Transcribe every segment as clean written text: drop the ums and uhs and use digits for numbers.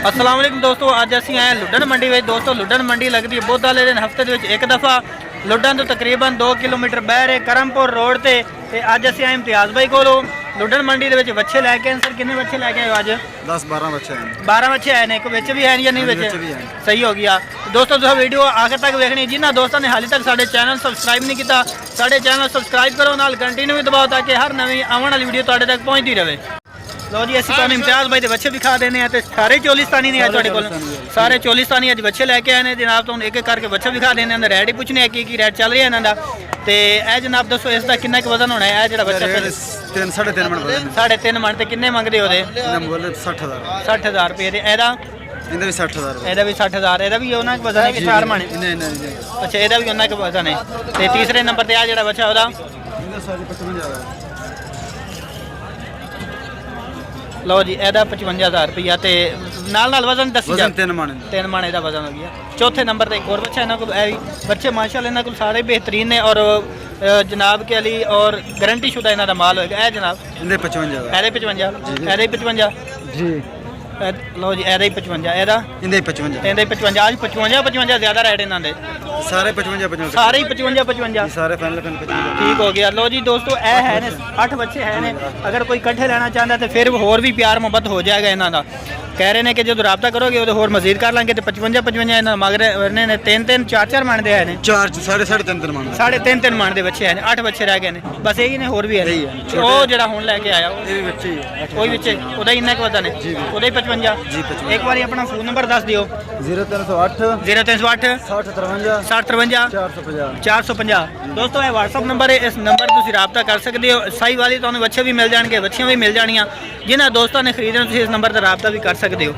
अस्सलाम वालेकुम दोस्तों, अज असीं आए लुडन मंडी में। दोस्तों लुडन मंडी लगती है बुध वाले दिन हफ्ते के एक दफ़ा। लुडन तो तकरीबन 2 किलोमीटर बहर है करमपुर रोड से। अज असीं आए इम्तियाज़ भाई को लुडन मंडी के बच्चे लैके आए। सर कितने बच्चे लैके आए अज? 10-12 बच्चे हैं। 12 बच्चे आए हैं। कोई बच्चे भी हैं या नहीं? बच्चे सही हो गया। दोस्तों तुम वीडियो आखिर तक देखनी। जिन्होंने दोस्तों ने हाले तक साढ़े चैनल सबसक्राइब नहीं किया, साढ़े चैनल सबसक्राइब करो, नाल घंटी भी दबाओ ताकि हर नवी आने वाली वीडियो तुहाडे तक पहुँचती रहे। लो जी असं तुम इम्तियाज़ भाई के बच्चे दिखा देने हैं। तो सारे चोलिस्तानी ने तुहाडे कोल सारे चोलिस्तानी अज बच्चे लैके आए हैं जनाब। तुम एक एक करके बच्चा दिखा देने, रेट ही पूछने की रेट चल रहा है इन्हों का। तो यह जनाब दसो इसका कितना वजन होना है? जो बच्चा 3.5 मन तो किन्ने मंगते हो? 60,000 रुपये। एदा भी 60,000। एदा भी उन्होंने वजन है कि 4 मन? अच्छा एदा भी उन्होंने वजन है। तो तीसरे नंबर पर आ जो बच्चा वह लो जी एदा 55,000 रुपया। तो नाल वजन 3 मन एदा वजन हो गया। चौथे नंबर पर एक और बच्चा इन्होंने को बच्चे माशाल्लाह इन्होंने को सारे बेहतरीन ने और जनाब के अली और गारंटी शुदा इन्हों का माल होगा। है जनाब 55 जी। लो जी एदा ही 55 एदा 55 आज 55 ज़्यादा रेट इन्होंने सारे 55 ठीक हो गया। लो जी दोस्तों ए है ने 8 बच्चे हैं ने। अगर कोई कट्ठे लेना चाहता है तो फिर होर भी प्यार मुहब्बत हो जाएगा इन्हों का। कह रहे हैं कि जो रबता करोगे तो होर मजीद कर लेंगे। तो 55 मगर ने 3-3 4-4 मन के हैं। 3.5 मन के बच्चे हैं। 8 बच्चे रह गए हैं बस यही ने। होर भी है वो जो हूँ लैके आया कोई बच्चे वही इन्ना क वजन है वही 55। एक बार अपना फोन नंबर दस दियो। 0308 6053 450। दोस्तों यह व्हाट्सअप नंबर है। इस नंबर तुम रबता कर सकते हो। सही वाली तो बच्चे भी मिल जाएंगे, बच्चियाँ भी मिल जानिया। जिन्होंने दोस्तों ने खरीदना तुम इस नंबर पर रबता भी कर सकते हो।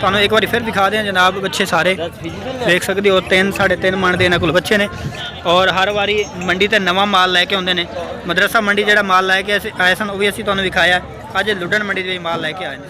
तुम एक बार फिर दिखा दें जनाब बच्चे सारे देख सकते हो। 3-3.5 मन के इन्होंने बच्चे ने और हर बारी मंडी से नवा माल लैके आते हैं। मदरसा मंडी जो माल लैके आए सन वह भी असीं तुहानूं दिखाया। अज लुडन मंडी माल लैके आए हैं।